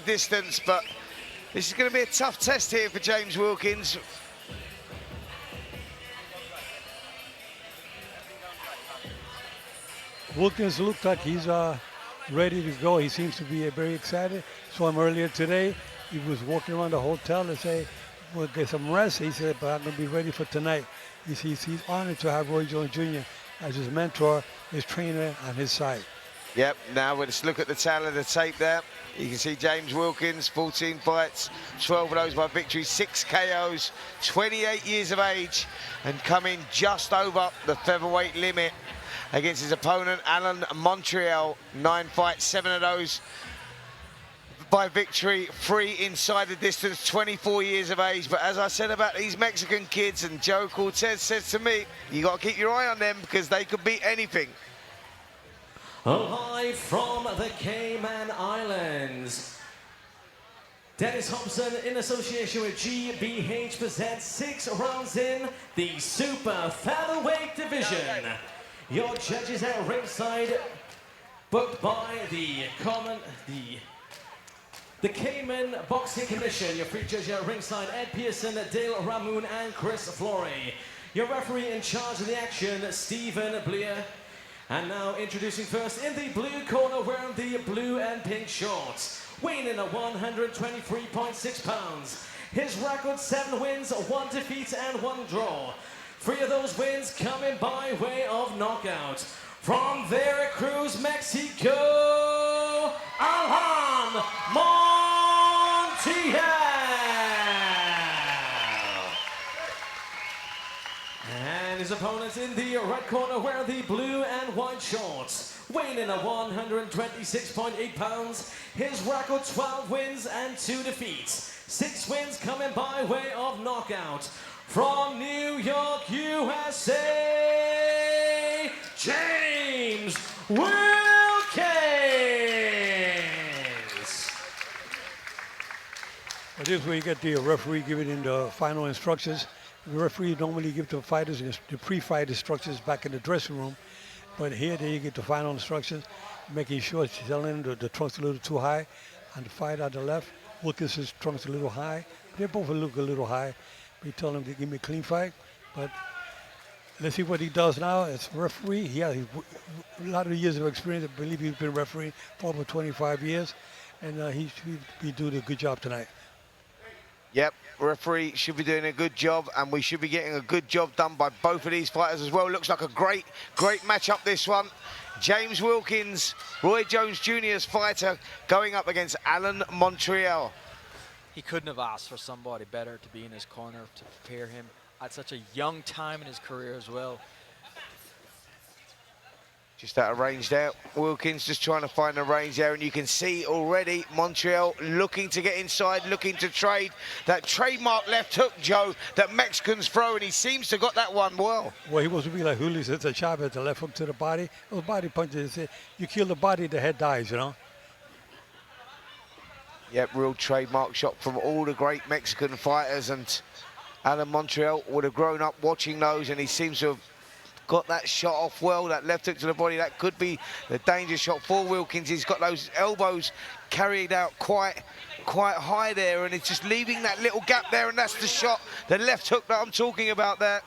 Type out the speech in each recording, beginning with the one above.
distance, but this is going to be a tough test here for James Wilkins. Wilkins looked like he's ready to go. He seems to be very excited. Saw him earlier today. He was walking around the hotel and say, we'll get some rest. He said, but I'm going to be ready for tonight. He's honored to have Roy Jones Jr. as his mentor, his trainer on his side. Yep, now let's look at the tally of the tape there. You can see James Wilkins, 14 fights, 12 of those by victory, 6 KOs, 28 years of age, and coming just over the featherweight limit against his opponent, Alan Montiel. 9 fights, 7 of those by victory, 3 inside the distance, 24 years of age. But as I said about these Mexican kids, and Joe Cortez says to me, you got to keep your eye on them because they could beat anything. Live from the Cayman Islands, Dennis Hobson in association with GBH presents 6 rounds in the super featherweight division. Your judges at ringside, booked by the Cayman Boxing Commission. Your free judge at ringside, Ed Pearson, Dale Ramoon, and Chris Flory. Your referee in charge of the action, Stephen Bleer. And now introducing first in the blue corner, wearing the blue and pink shorts, weighing in at 123.6 pounds. His record, 7 wins, 1 defeat, and 1 draw. 3 of those wins coming by way of knockout. From Veracruz, Mexico, Alan Montiel. And his opponent in the red corner, wearing the blue and white shorts, weighing in at 126.8 pounds. His record, 12 wins and 2 defeats. 6 wins coming by way of knockout. From New York, USA, James Wilkins. This is where you get the referee giving in the final instructions. The referee normally give the fighters the pre-fight instructions back in the dressing room, but here you get the final instructions, making sure she's telling them the trunk's a little too high, and the fight on the left, Wilkins' trunk's a little high. They both look a little high. We tell him to give me a clean fight, but let's see what he does now as referee. He has a lot of years of experience. I believe he's been refereeing for over 25 years, and he should be doing a good job tonight. Yep, referee should be doing a good job, and we should be getting a good job done by both of these fighters as well. Looks like a great matchup, this one. James Wilkins, Roy Jones Jr.'s fighter, going up against Alan Montiel. He couldn't have asked for somebody better to be in his corner to prepare him at such a young time in his career as well. Just out of range there. Wilkins just trying to find the range there, and you can see already Montiel looking to get inside, looking to trade. That trademark left hook, Joe, that Mexicans throw, and he seems to have got that one well. Well, he wants to be like Julio Cesar Chavez, the left hook to the body. Those body punches, you kill the body, the head dies, you know? Yep, real trademark shot from all the great Mexican fighters, and Alan Montiel would have grown up watching those, and he seems to have got that shot off well, that left hook to the body. That could be the danger shot for Wilkins. He's got those elbows carried out quite high there, and it's just leaving that little gap there, and that's the shot, the left hook that I'm talking about there.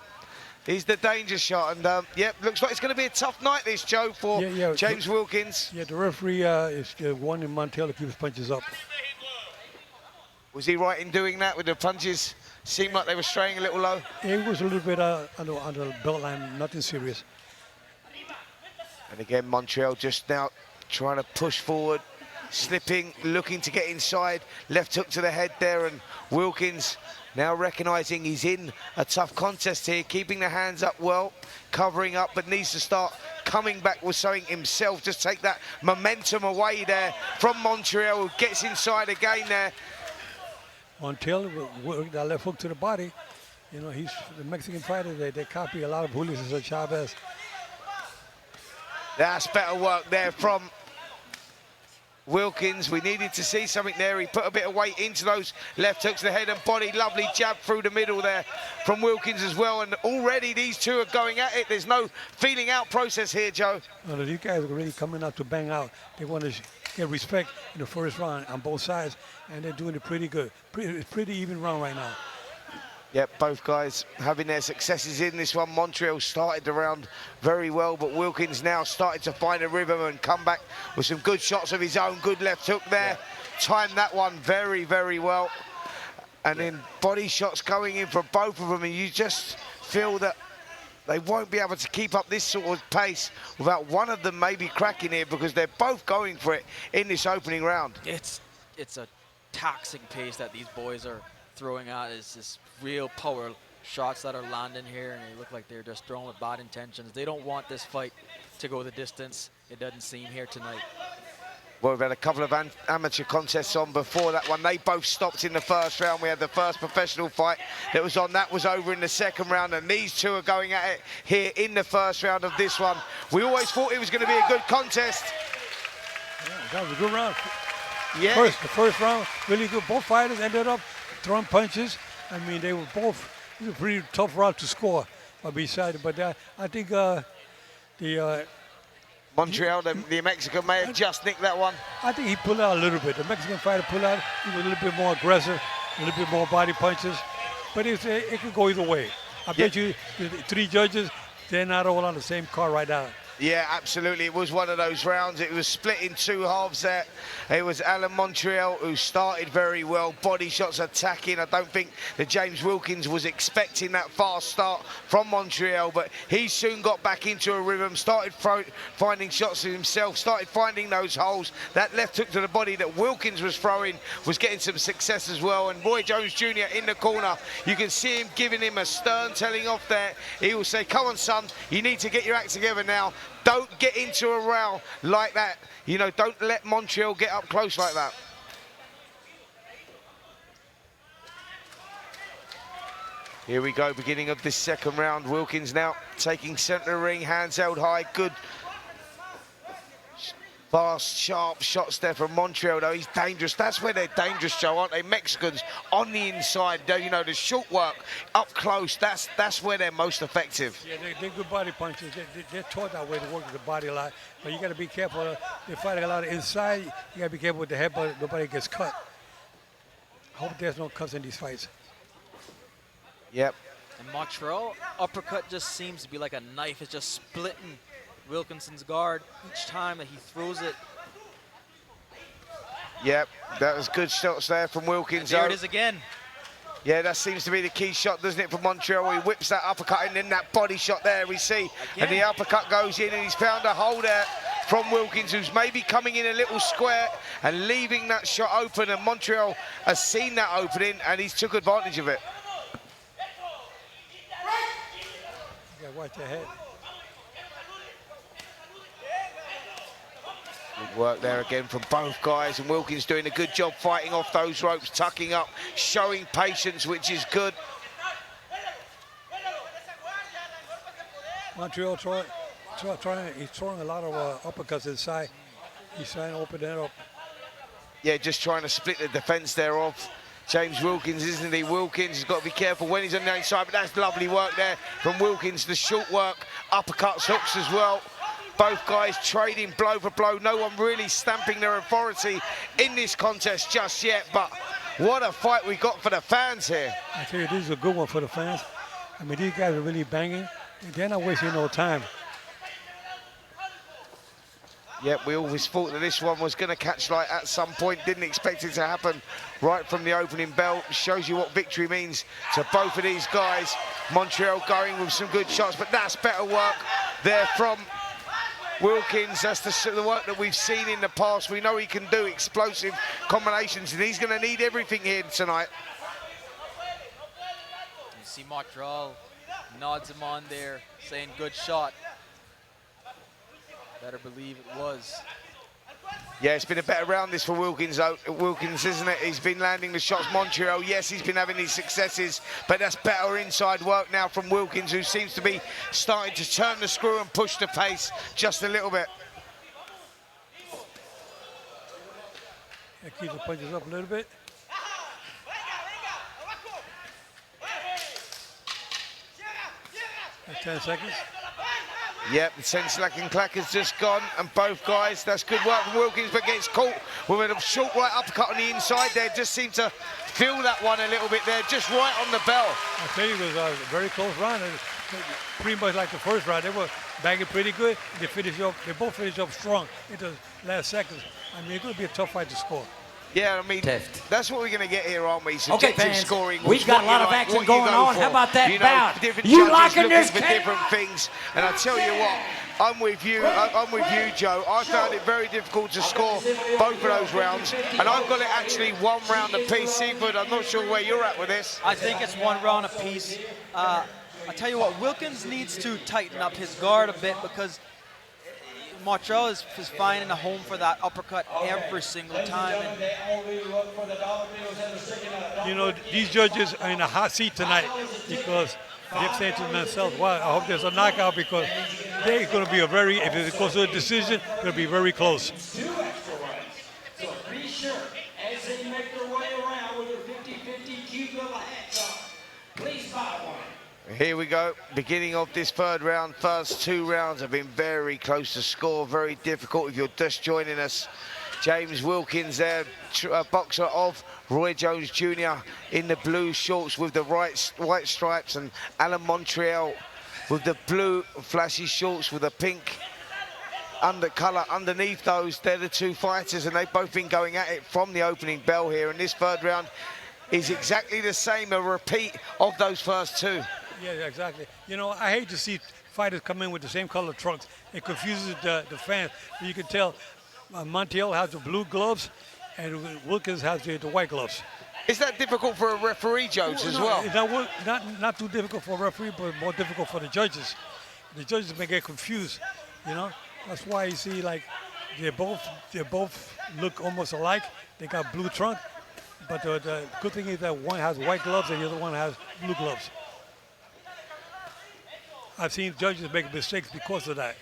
Is the danger shot, and yep, looks like it's going to be a tough night, this, Joe, for James Wilkins. Yeah, the referee is wanting Montiel to keep his punches up. Was he right in doing that with the punches? Seemed like they were straying a little low. It was a little bit under the belt line, nothing serious. And again, Montiel just now trying to push forward, slipping, looking to get inside. Left hook to the head there, and Wilkins now recognising he's in a tough contest here, keeping the hands up well, covering up, but needs to start coming back with something himself. Just take that momentum away there from Montiel, who gets inside again there. Montiel, that left hook to the body, you know, he's the Mexican fighter. They copy a lot of Julio Cesar Chavez. That's better work there from Wilkins. We needed to see something there. He put a bit of weight into those left hooks to the head and body. Lovely jab through the middle there from Wilkins as well. And already these two are going at it. There's no feeling out process here, Joe. No, these guys are really coming out to bang out. They want to get respect in the first round on both sides, and they're doing it pretty good. Pretty even round right now. Yep, both guys having their successes in this one. Montiel started the round very well, but Wilkins now started to find a rhythm and come back with some good shots of his own. Good left hook there. Timed that one very, very well. And then body shots going in from both of them, and you just feel that they won't be able to keep up this sort of pace without one of them maybe cracking here, because they're both going for it in this opening round. It's a taxing pace that these boys are throwing out. Is this real power shots that are landing here, and they look like they're just throwing with bad intentions. They don't want this fight to go the distance. It doesn't seem here tonight. Well, we've had a couple of amateur contests on before that one. They both stopped in the first round. We had the first professional fight that was on. That was over in the second round, and these two are going at it here in the first round of this one. We always thought it was going to be a good contest. Yeah, that was a good round. Yeah. The first round, really good. Both fighters ended up throwing punches. I mean, it was a pretty tough round to score. But I think Montiel, the Mexican, may have just nicked that one. I think he pulled out a little bit. The Mexican fighter pulled out. He was a little bit more aggressive, a little bit more body punches. But it could go either way. I bet you the three judges, they're not all on the same car right now. Yeah, absolutely. It was one of those rounds. It was split in two halves there. It was Alan Montiel who started very well. Body shots attacking. I don't think that James Wilkins was expecting that fast start from Montiel, but he soon got back into a rhythm, started finding shots of himself, started finding those holes. That left hook to the body that Wilkins was throwing was getting some success as well. And Roy Jones Jr. in the corner, you can see him giving him a stern telling off there. He will say, come on, son, you need to get your act together now. Don't get into a row like that. You know, don't let Montiel get up close like that. Here we go, beginning of this second round. Wilkins now taking centre ring, hands held high. Good, fast, sharp shots there from Montiel, though. He's dangerous. That's where they're dangerous, Joe, aren't they? Mexicans on the inside, you know, the short work up close. That's where they're most effective. Yeah, they're good body punches. They're taught that way to work with the body a lot. But you got to be careful. They're fighting a lot of inside. You got to be careful with the head, but nobody gets cut. I hope there's no cuts in these fights. Yep. And Montiel uppercut just seems to be like a knife. It's just splitting Wilkinson's guard each time that he throws it. Yep, that was good shots there from Wilkins. And there it is again. Yeah, that seems to be the key shot, doesn't it, for Montiel? He whips that uppercut in, then that body shot there we see. Again. And the uppercut goes in, and he's found a hole there from Wilkins, who's maybe coming in a little square and leaving that shot open, and Montiel has seen that opening, and he's took advantage of it. You got to watch your head. Good work there again from both guys, and Wilkins doing a good job fighting off those ropes, tucking up, showing patience, which is good. Montiel he's throwing a lot of uppercuts inside. He's trying to open that up. Yeah, just trying to split the defense there off James Wilkins, isn't he? Wilkins has got to be careful when he's on the outside, but that's lovely work there from Wilkins. The short work, uppercuts, hooks as well. Both guys trading blow for blow. No one really stamping their authority in this contest just yet, but what a fight we got for the fans here. I tell you, this is a good one for the fans. I mean, these guys are really banging. They're not wasting no time. Yep, we always thought that this one was going to catch light at some point. Didn't expect it to happen right from the opening bell. Shows you what victory means to both of these guys. Montiel going with some good shots, but that's better work there from Wilkins. That's the work that we've seen in the past. We know he can do explosive combinations, and he's going to need everything here tonight. You see Montiel nods him on there, saying good shot. Better believe it was. Yeah, it's been a better round this for Wilkins, isn't it? He's been landing the shots. Montiel, yes, he's been having these successes, but that's better inside work now from Wilkins, who seems to be starting to turn the screw and push the pace just a little bit. Yeah, keep the punches up a little bit. That's 10 seconds. Yep, the 10 slack and clack has just gone, and both guys, that's good work from Wilkins, but gets caught with a short right uppercut on the inside there. Just seemed to feel that one a little bit there, just right on the bell. I tell you, it was a very close round. Pretty much like the first round. They were bagging pretty good. They both finished up strong into the last seconds. I mean, it's going to be a tough fight to score. Yeah, I mean, that's what we're going to get here, aren't we? Subjective Okay, fans, scoring. we've got a lot of action going on. How about that bout? You liking this, for different things. And I tell you what, I'm with you, Joe. I found it very difficult to score both of those rounds. And I've got it actually one round apiece. Seafood, I'm not sure where you're at with this. I think it's one round apiece. I tell you what, Wilkins needs to tighten up his guard a bit because Montiel is finding a home for that uppercut every single time. You know, these judges are in a hot seat tonight because they're saying to themselves, well, I hope there's a knockout because they're going to be if it goes to a decision, it's going to be very close. 2 extra rounds. So be sure, as they make their way around with their 50-50 cute little hats on, please buy one. Here we go, beginning of this third round. First 2 rounds have been very close to score, very difficult if you're just joining us. James Wilkins there, boxer of Roy Jones Jr. in the blue shorts with the white stripes, and Alan Montiel with the blue flashy shorts with the pink colour underneath those. They're the 2 fighters, and they've both been going at it from the opening bell here. And this third round is exactly the same, a repeat of those first 2. Yeah, exactly. You know, I hate to see fighters come in with the same color trunks. It confuses the fans. You can tell Montiel has the blue gloves and Wilkins has the white gloves. Is that difficult for a referee, Jones, as well? It's not too difficult for a referee, but more difficult for the judges. The judges may get confused, you know. That's why you see, like, they both look almost alike. They got blue trunk, but the good thing is that one has white gloves and the other one has blue gloves. I've seen judges make mistakes because of that.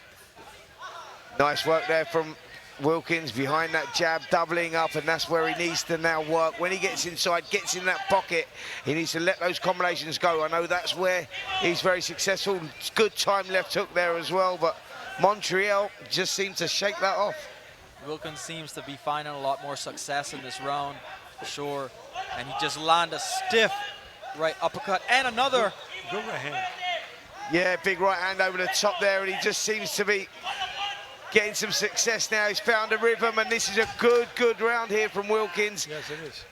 Nice work there from Wilkins behind that jab, doubling up, and that's where he needs to now work. When he gets inside, gets in that pocket, he needs to let those combinations go. I know that's where he's very successful. Good time left hook there as well, but Montiel just seemed to shake that off. Wilkins seems to be finding a lot more success in this round, for sure. And he just landed a stiff right uppercut and another. Good right hand. Yeah, big right hand over the top there, and he just seems to be getting some success now. He's found a rhythm, and this is a good round here from Wilkins. Yes, it is.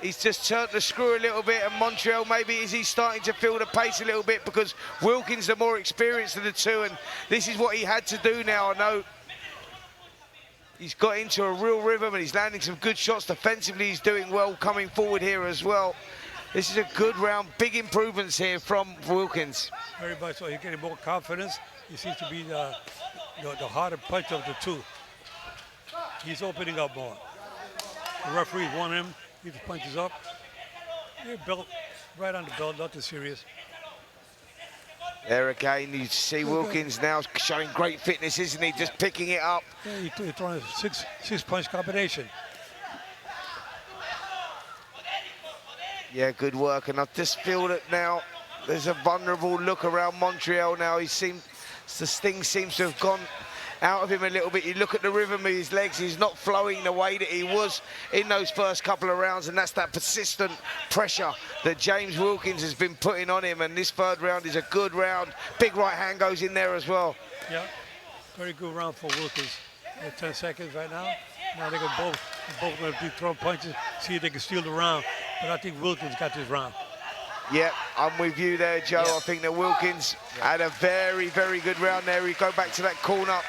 He's just turned the screw a little bit, and Montiel maybe is he starting to feel the pace a little bit because Wilkins the more experienced of the 2, and this is what he had to do now. I know he's got into a real rhythm, and he's landing some good shots defensively. He's doing well coming forward here as well. This is a good round, big improvements here from Wilkins. Very much so. He's getting more confidence. He seems to be the harder punch of the 2. He's opening up more. The referee want him. He punches up. Yeah, belt right on the belt, nothing serious. There again, you see Wilkins now showing great fitness, isn't he? Just picking it up. Yeah, he's throwing a six punch combination. Yeah, good work, and I just feel that now there's a vulnerable look around Montiel now. The sting seems to have gone out of him a little bit. You look at the rhythm of his legs, he's not flowing the way that he was in those first couple of rounds, and that's that persistent pressure that James Wilkins has been putting on him, and this third round is a good round. Big right hand goes in there as well. Yeah, very good round for Wilkins. 10 seconds right now. Now they're both going to be throwing punches, see if they can steal the round. But I think Wilkins got this round. Yeah, I'm with you there, Joe. I think that Wilkins had a very good round there. We go back to that corner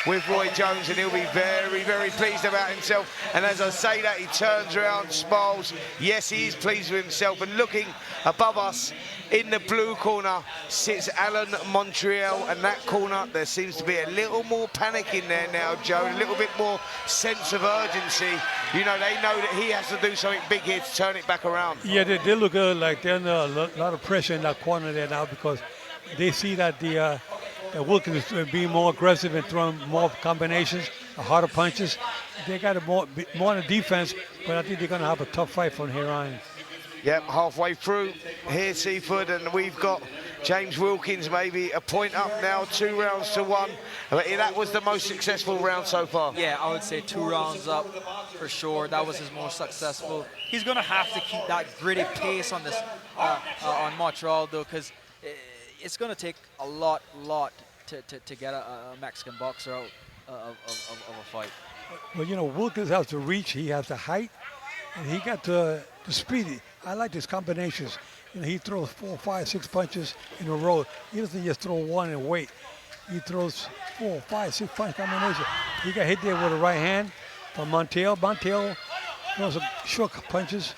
with Roy Jones, and he'll be very pleased about himself. And as I say that, he turns around, smiles. Yes, he is pleased with himself. And looking above us in the blue corner sits Alan Montiel, and that corner, there seems to be a little more panic in there now, Joe, a little bit more sense of urgency. You know, they know that he has to do something big here to turn it back around. Yeah, they look like they're under a lot of pressure in that corner there now because they see that that Wilkins is being more aggressive and throwing more combinations, harder punches. They got more on the defense, but I think they're going to have a tough fight from here on. Yep, halfway through here, Seafood, and we've got James Wilkins maybe a point up now, 2 rounds to 1. But that was the most successful round so far. Yeah, I would say 2 rounds up for sure. That was his most successful. He's going to have to keep that gritty pace on this on Montiel, though, because it's going to take a lot to get a Mexican boxer out of a fight. Well, you know, Wilkins has the reach, he has the height, and he got the speed. I like his combinations. You know, he throws 4, 5, 6 punches in a row. He doesn't just throw one and wait. He throws 4, 5, 6 punch combinations. He got hit there with a right hand from Montiel. Montiel throws some short punches.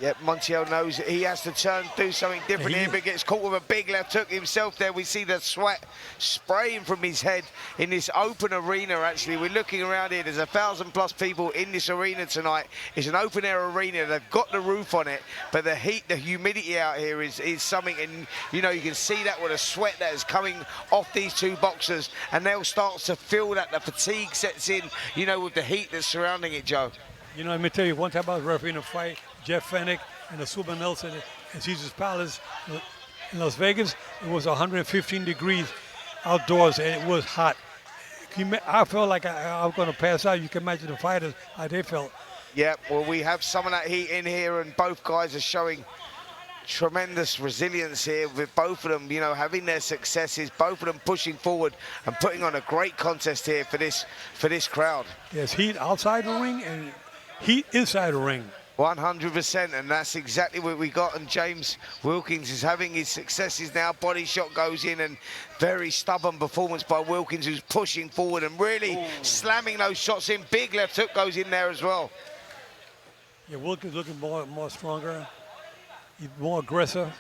Yep, Montiel knows that he has to do something different here, but gets caught with a big left hook himself there. We see the sweat spraying from his head in this open arena, actually. We're looking around here. There's 1,000+ people in this arena tonight. It's an open-air arena. They've got the roof on it, but the heat, the humidity out here is something, and, you know, you can see that with the sweat that is coming off these two boxers, and they'll start to feel that the fatigue sets in, you know, with the heat that's surrounding it, Joe. You know, let me tell you, one time I was refereeing a fight, Jeff Fennick and the Super Nelson at Caesar's Palace in Las Vegas. It was 115 degrees outdoors, and it was hot. I felt like I was going to pass out. You can imagine the fighters, how they felt. Yeah, well, we have some of that heat in here, and both guys are showing tremendous resilience here with both of them, you know, having their successes, both of them pushing forward and putting on a great contest here for this crowd. There's heat outside the ring and heat inside the ring. 100%, and that's exactly what we got. And James Wilkins is having his successes now. Body shot goes in, and very stubborn performance by Wilkins, who's pushing forward and really slamming those shots in. Big left hook goes in there as well. Yeah, Wilkins looking more stronger. He's more aggressive.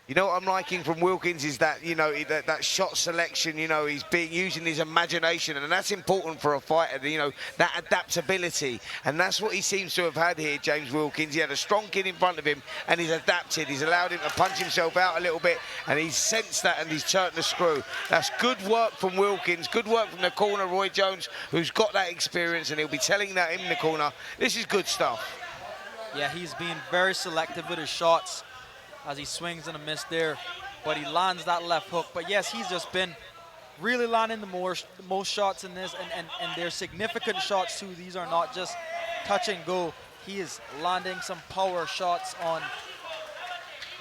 You know what I'm liking from Wilkins is that, you know, that shot selection, you know, he's using his imagination, and that's important for a fighter, you know, that adaptability. And that's what he seems to have had here, James Wilkins. He had a strong kid in front of him, and he's adapted. He's allowed him to punch himself out a little bit, and he's sensed that, and he's turned the screw. That's good work from Wilkins, good work from the corner, Roy Jones, who's got that experience, and he'll be telling that in the corner. This is good stuff. Yeah, he's being very selective with his shots as he swings and a miss there, but he lands that left hook. But yes, he's just been really landing the most shots in this, and they're significant shots too. These are not just touch and go. He is landing some power shots on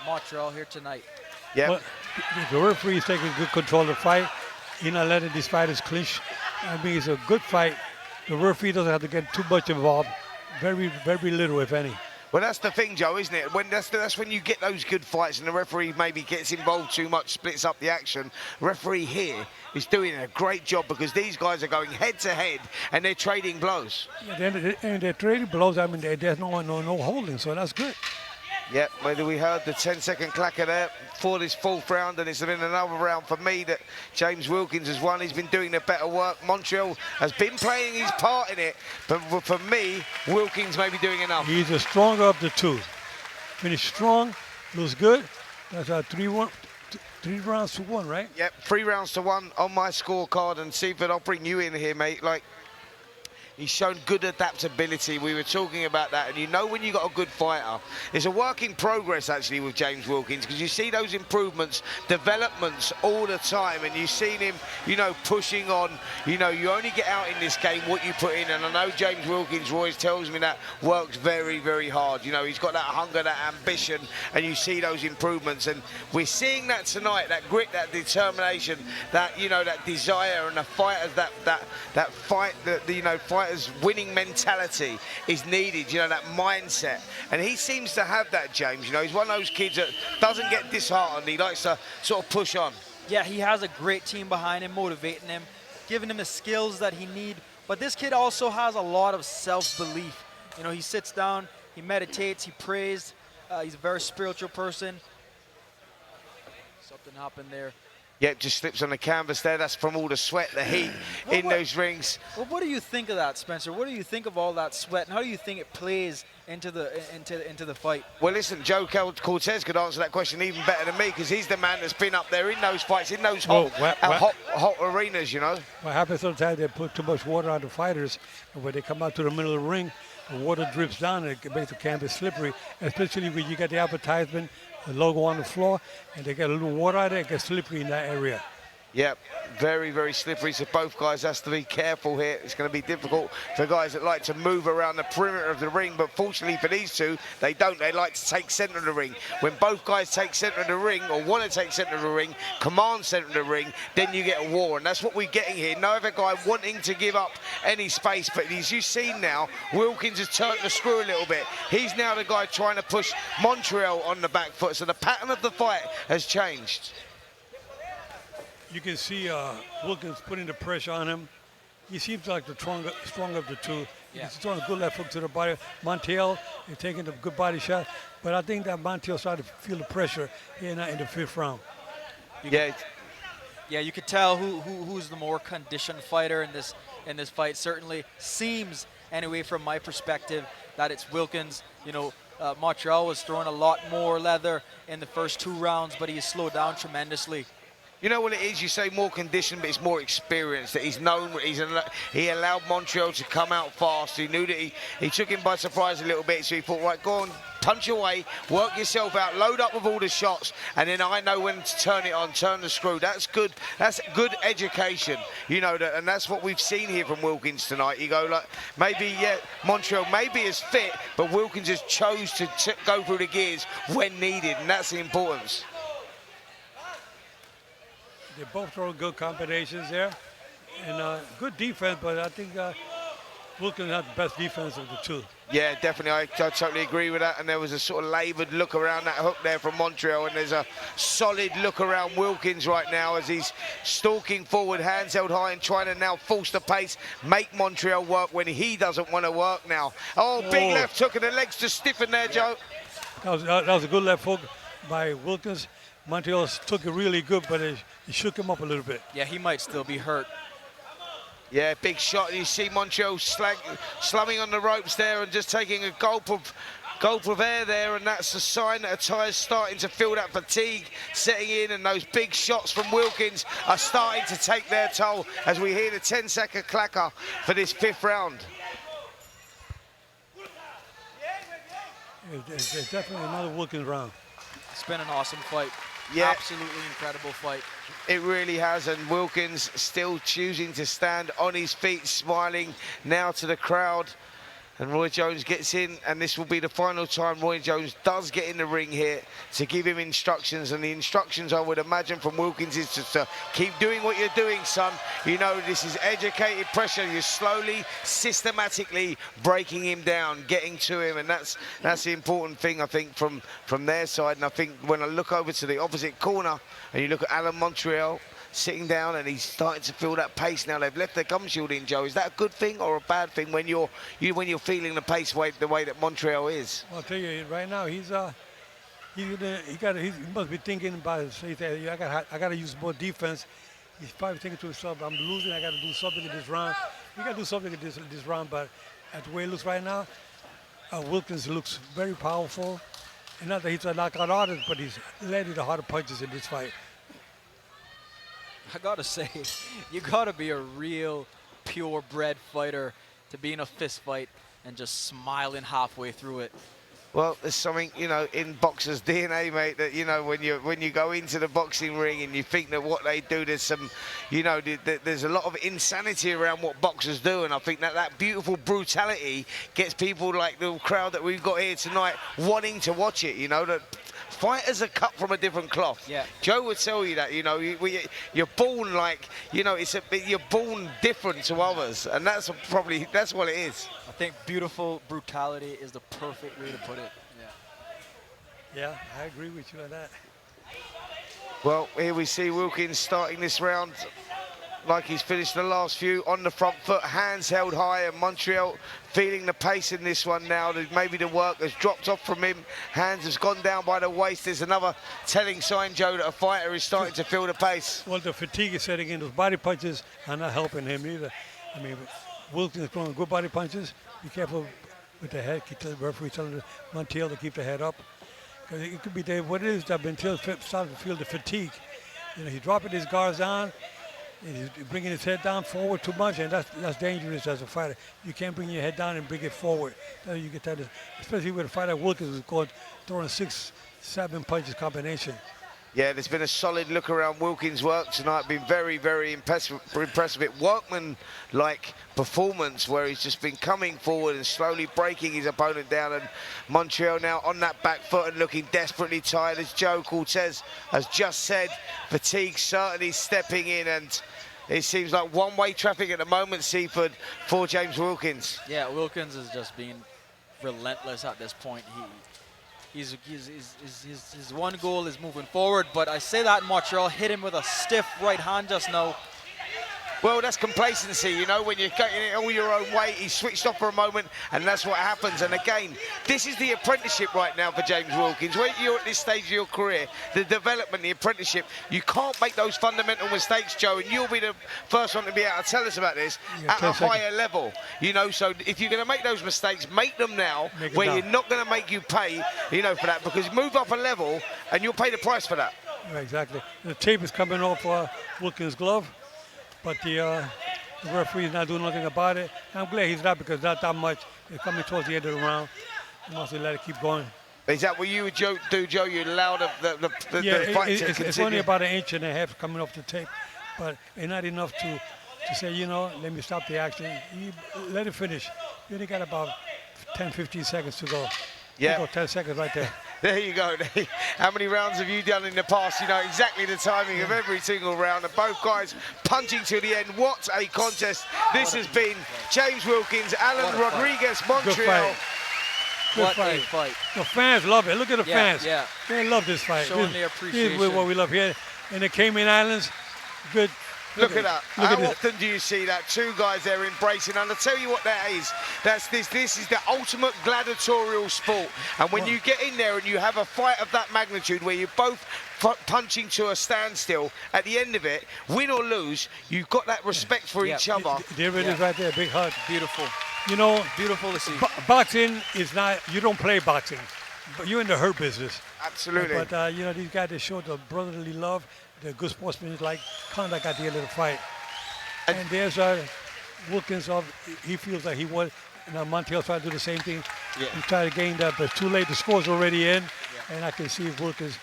Montiel here tonight. Yeah. Well, the referee is taking good control of the fight. He's not letting these fighters clinch. I mean, it's a good fight. The referee doesn't have to get too much involved. Very, very little, if any. Well, that's the thing, Joe, isn't it? That's when you get those good fights and the referee maybe gets involved too much, splits up the action. Referee here is doing a great job, because these guys are going head to head and they're trading blows. Yeah, they're trading blows. I mean, there's no holding, so that's good. Yep, whether we heard the 10-second clacker there for this 4th round, and it's been another round for me that James Wilkins has won. He's been doing the better work. Montiel has been playing his part in it, but for me, Wilkins may be doing enough. He's the stronger of the two. Finished strong, looks good. That's a 3 rounds to 1, right? Yep, 3 rounds to 1 on my scorecard. And Seaford, I'll bring you in here, mate. Like, he's shown good adaptability. We were talking about that, and you know when you got a good fighter. It's a work in progress, actually, with James Wilkins, because you see those improvements, developments all the time, and you've seen him, you know, pushing on. You know, you only get out in this game what you put in, and I know James Wilkins, Roy tells me that, works very, very hard. You know, he's got that hunger, that ambition, and you see those improvements, and we're seeing that tonight, that grit, that determination, that, you know, that desire, and the fighters, that fight, you know, fighters' winning mentality is needed, you know, that mindset. And he seems to have that, James. You know, he's one of those kids that doesn't get disheartened. He likes to sort of push on. Yeah, he has a great team behind him, motivating him, giving him the skills that he needs. But this kid also has a lot of self-belief. You know, he sits down, he meditates, he prays. He's a very spiritual person. Something happened there. Yep, just slips on the canvas there. That's from all the sweat, the heat in those rings. Well, what do you think of that, Spencer? What do you think of all that sweat, and how do you think it plays into the fight? Well, listen, Joe Cortez could answer that question even better than me, because he's the man that's been up there in those fights, in those hot arenas, you know. What happens sometimes, they put too much water on the fighters, and when they come out to the middle of the ring, the water drips down and it makes the canvas slippery, especially when you got the advertisement, the logo on the floor, and they get a little water out there, it gets slippery in that area. Yep, very, very slippery, so both guys has to be careful here. It's going to be difficult for guys that like to move around the perimeter of the ring, but fortunately for these two, they don't. They like to take center of the ring. When both guys take center of the ring, or want to take center of the ring, command center of the ring, then you get a war, and that's what we're getting here. No other guy wanting to give up any space, but as you've seen now, Wilkins has turned the screw a little bit. He's now the guy trying to push Montiel on the back foot, so the pattern of the fight has changed. You can see Wilkins putting the pressure on him. He seems like the stronger of the two. He's throwing a good left hook to the body. Montiel is taking a good body shot, but I think that Montiel started to feel the pressure here in the 5th round. Yeah, you could tell who's the more conditioned fighter in this fight. Certainly seems, anyway, from my perspective, that it's Wilkins. You know, Montiel was throwing a lot more leather in the first 2 rounds, but he slowed down tremendously. You know what it is? You say more conditioned, but it's more experience. That he's known. He allowed Montiel to come out fast. He knew that he took him by surprise a little bit. So he thought, right, go on, punch away, work yourself out, load up with all the shots, and then I know when to turn it on, turn the screw. That's good. That's good education. You know, and that's what we've seen here from Wilkins tonight. You go like, maybe Montiel maybe is fit, but Wilkins has chose to go through the gears when needed, and that's the importance. They both throw good combinations there, and good defense, but I think Wilkins had the best defense of the two. Yeah, definitely, I totally agree with that, and there was a sort of laboured look around that hook there from Montiel, and there's a solid look around Wilkins right now as he's stalking forward, hands held high, and trying to now force the pace, make Montiel work when he doesn't want to work now. Oh, big left hook, and the legs just stiffen there, Joe. That was a good left hook by Wilkins. Montiel took it really good, but it shook him up a little bit. Yeah, he might still be hurt. Yeah, big shot. You see Montiel slumming on the ropes there and just taking a gulp of air there, and that's a sign that Attai's starting to feel that fatigue setting in, and those big shots from Wilkins are starting to take their toll as we hear the 10-second clacker for this 5th round. It's definitely another Wilkins round. It's been an awesome fight. Yeah. Absolutely incredible fight. It really has, and Wilkins still choosing to stand on his feet, smiling now to the crowd. And Roy Jones gets in, and this will be the final time Roy Jones does get in the ring here to give him instructions. And the instructions, I would imagine, from Wilkins is just to keep doing what you're doing, son. You know, this is educated pressure. You're slowly, systematically breaking him down, getting to him, and that's the important thing, I think, from their side. And I think when I look over to the opposite corner, and you look at Alan Montiel sitting down, and he's starting to feel that pace now. They've left their gum shield in, Joe. Is that a good thing or a bad thing when you're feeling the pace the way that Montiel is? I'll tell you right now, he must be thinking about it. So he said, I got to use more defense. He's probably thinking to himself, I'm losing. I got to do something in this round. We got to do something in this round. But at the way it looks right now, Wilkins looks very powerful. And not that he's a knockout artist, but he's landed the harder punches in this fight. I gotta say, you gotta be a real purebred fighter to be in a fist fight and just smiling halfway through it. Well, there's something, you know, in boxers' DNA, mate, that, you know, when you go into the boxing ring and you think that what they do, there's some, you know, there's a lot of insanity around what boxers do, and I think that beautiful brutality gets people like the crowd that we've got here tonight wanting to watch it, you know, that fighters are cut from a different cloth. Yeah. Joe would tell you that, you know, you're born like, you know, you're born different to others, and that's what it is. I think beautiful brutality is the perfect way to put it. Yeah, I agree with you on that. Well, here we see Wilkins starting this round like he's finished the last few, on the front foot, hands held high, and Montiel feeling the pace in this one now. Maybe the work has dropped off from him. Hands has gone down by the waist. There's another telling sign, Joe, that a fighter is starting to feel the pace. Well, the fatigue is setting in. Those body punches are not helping him either. I mean, Wilkins is throwing good body punches. Be careful with the head. Keep the referee telling Montiel to keep the head up. Because it could be what it is that Montiel starting to feel the fatigue. You know, he's dropping his guards down. He's bringing his head down forward too much, and that's dangerous as a fighter. You can't bring your head down and bring it forward. You get that, especially with a fighter like Wilkins who's going throwing 6, 7 punches combination. Yeah, there's been a solid look around Wilkins' work tonight. Been very, very impressive. Workman-like performance where he's just been coming forward and slowly breaking his opponent down. And Montiel now on that back foot and looking desperately tired, as Joe Cortez has just said. Fatigue certainly stepping in, and it seems like one-way traffic at the moment, Seaford, for James Wilkins. Yeah, Wilkins is just being relentless at this point. His one goal is moving forward, but I say that in Montreal, hit him with a stiff right hand just now. Well, that's complacency, you know, when you're getting it all your own way. He switched off for a moment, and that's what happens. And again, this is the apprenticeship right now for James Wilkins. When you're at this stage of your career, the development, the apprenticeship, you can't make those fundamental mistakes, Joe, and you'll be the first one to be able to tell us about this at a higher level. You know, so if you're going to make those mistakes, make them now, where you're not going to make you pay, you know, for that, because move up a level, and you'll pay the price for that. Yeah, exactly. The tape is coming off Wilkins' glove. But the referee is not doing nothing about it. I'm glad he's not, because not that much. It's coming towards the end of the round. He must have let it keep going. Is that what you would do, Joe? You allow the fight to continue? It's only about 1.5 inches coming off the tape, but it's not enough to say, you know, let me stop the action. Let it finish. You only got about 10, 15 seconds to go. Yeah. Go 10 seconds right there. There you go. How many rounds have you done in the past? You know exactly the timing of every single round, and both guys punching to the end. What a contest this has been. James Wilkins, Alan Rodriguez, Montreal. Good fight. The fans love it. Look at the fans. Yeah. They love this fight. Showing their appreciation. This is what we love here in the Cayman Islands. Good. Look at that. How often do you see that? Two guys there embracing, and I'll tell you what that is. This is the ultimate gladiatorial sport. And when you get in there and you have a fight of that magnitude where you're both punching to a standstill, at the end of it, win or lose, you've got that respect for each other. There it is right there, big hug. Beautiful. You know, beautiful to see. Boxing is not, you don't play boxing, but you're in the hurt business. Absolutely. But, you know, these guys, they show the brotherly love, the good sportsmanlike conduct at the end of the fight. And there's Wilkins, he feels like he won. Now Montiel trying to do the same thing. Yeah. He tried to gain that, but too late. The score's already in. And I can see Wilkins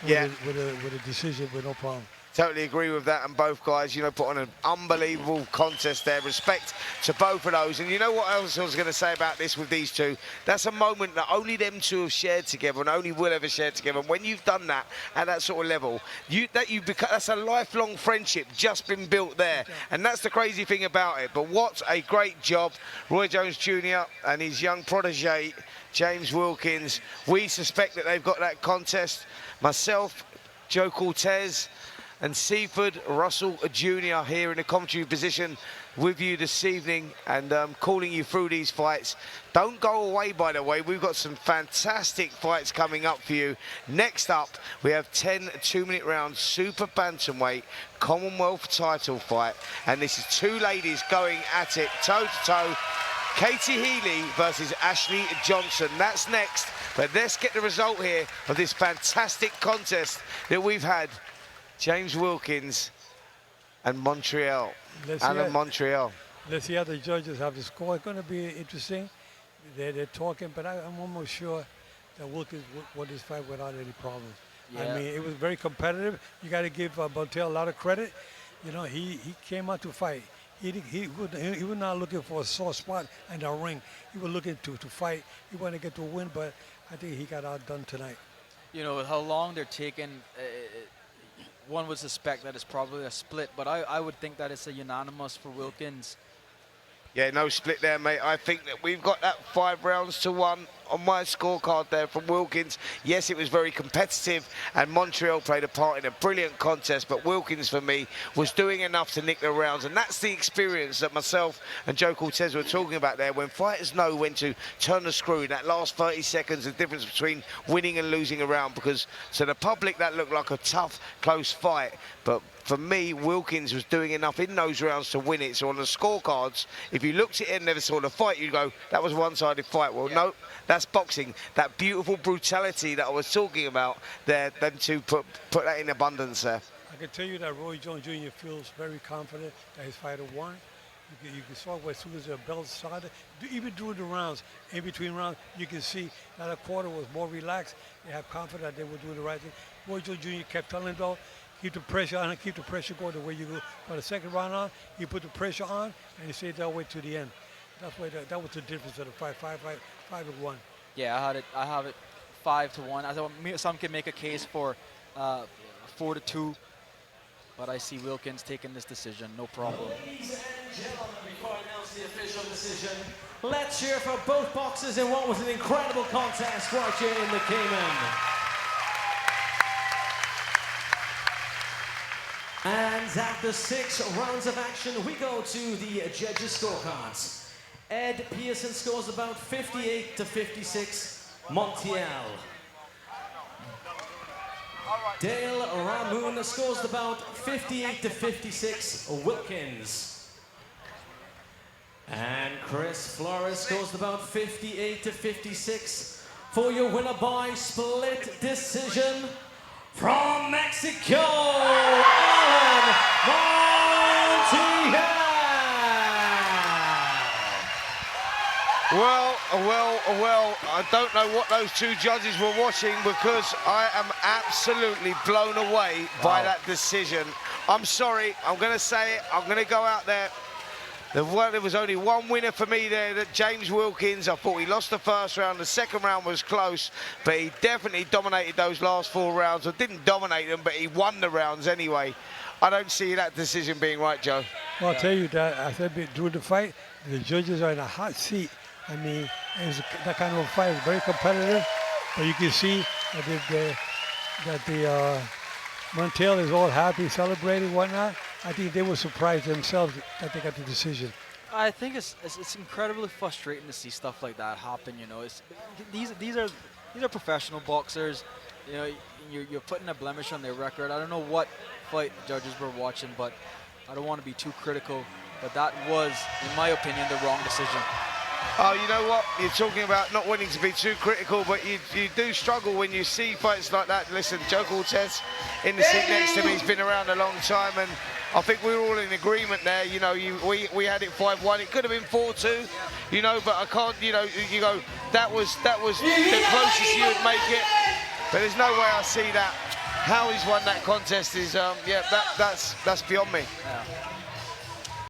with a decision with no problem. Totally agree with that, and both guys, you know, put on an unbelievable contest there. Respect to both of those. And you know what else I was going to say about this with these two? That's a moment that only them two have shared together, and only will ever share together. And when you've done that at that sort of level, that's a lifelong friendship just been built there. And that's the crazy thing about it. But what a great job, Roy Jones Jr. and his young protege, James Wilkins. We suspect that they've got that contest. Myself, Joe Cortez, and Seaford Russell Jr. here in the commentary position with you this evening, and calling you through these fights. Don't go away, by the way. We've got some fantastic fights coming up for you. Next up, we have 10 2-minute rounds super bantamweight Commonwealth title fight, and this is two ladies going at it toe-to-toe. Katie Healy versus Ashley Johnson. That's next, but let's get the result here of this fantastic contest that we've had. James Wilkins and Montiel. Montiel. Let's see how the judges have the score. It's going to be interesting. They're talking, but I'm almost sure that Wilkins won this fight without any problems. Yeah. I mean, it was very competitive. You got to give Montiel a lot of credit. You know, he came out to fight. He was not looking for a sore spot in the ring. He was looking to fight. He wanted to get to a win, but I think he got outdone tonight. You know, how long they're taking, one would suspect that it's probably a split, but I would think that it's a unanimous for Wilkins. Yeah, no split there, mate. I think that we've got that 5 rounds to 1 on my scorecard there from Wilkins. Yes, it was very competitive, and Montiel played a part in a brilliant contest, but Wilkins, for me, was doing enough to nick the rounds, and that's the experience that myself and Joe Cortez were talking about there. When fighters know when to turn the screw in that last 30 seconds, the difference between winning and losing a round, because to the public, that looked like a tough, close fight, but for me, Wilkins was doing enough in those rounds to win it. So on the scorecards, if you looked at it and never saw the fight, you'd go, that was a one-sided fight. Well, no, that's boxing. That beautiful brutality that I was talking about there, them two put that in abundance there. can tell you that Roy Jones Jr. feels very confident that his fighter won. You can saw as soon as the bell started, even during the rounds, in between rounds, you can see that a quarter was more relaxed. They have confidence that they were doing the right thing. Roy Jones Jr. kept telling him, though, keep the pressure on and keep the pressure going the way you go. For the second round on, he put the pressure on, and he stayed that way to the end. That's why that was the difference of the fight, 5-1. Yeah, I have it 5-1. I thought some can make a case for 4-2, but I see Wilkins taking this decision, no problem. Ladies and gentlemen, before I announce the official decision, let's cheer for both boxers in what was an incredible contest right here in the Cayman. And after 6 rounds of action, we go to the judges' scorecards. Ed Pearson scores about 58-56, Montiel. Dale Ramoon scores about 58-56, Wilkins. And Chris Flores scores about 58-56 for your winner by split decision from Mexico, Alan Montiel. Well, I don't know what those two judges were watching because I am absolutely blown away by that decision. I'm sorry, I'm going to say it, I'm going to go out there. There was only one winner for me there, that James Wilkins. I thought he lost the first round. The second round was close, but he definitely dominated those last 4 rounds. Or didn't dominate them, but he won the rounds anyway. I don't see that decision being right, Joe. Well, I'll tell you that I said during the fight, the judges are in a hot seat. I mean, that kind of a fight is very competitive, but you can see that the Montiel is all happy, celebrating, whatnot. I think they were surprised themselves that they got the decision. I think it's incredibly frustrating to see stuff like that happen. You know, these are professional boxers. You know, you're putting a blemish on their record. I don't know what fight judges were watching, but I don't want to be too critical. But that was, in my opinion, the wrong decision. Oh, you know what? You're talking about not wanting to be too critical, but you do struggle when you see fights like that. Listen, Joe Cortez in the seat next to me, he's been around a long time, and I think we were all in agreement there. You know, we had it 5-1. It could have been 4-2, you know, but I can't, you know, you go, that was the closest you would make it. But there's no way I see that. How he's won that contest is, yeah, that's beyond me. Yeah.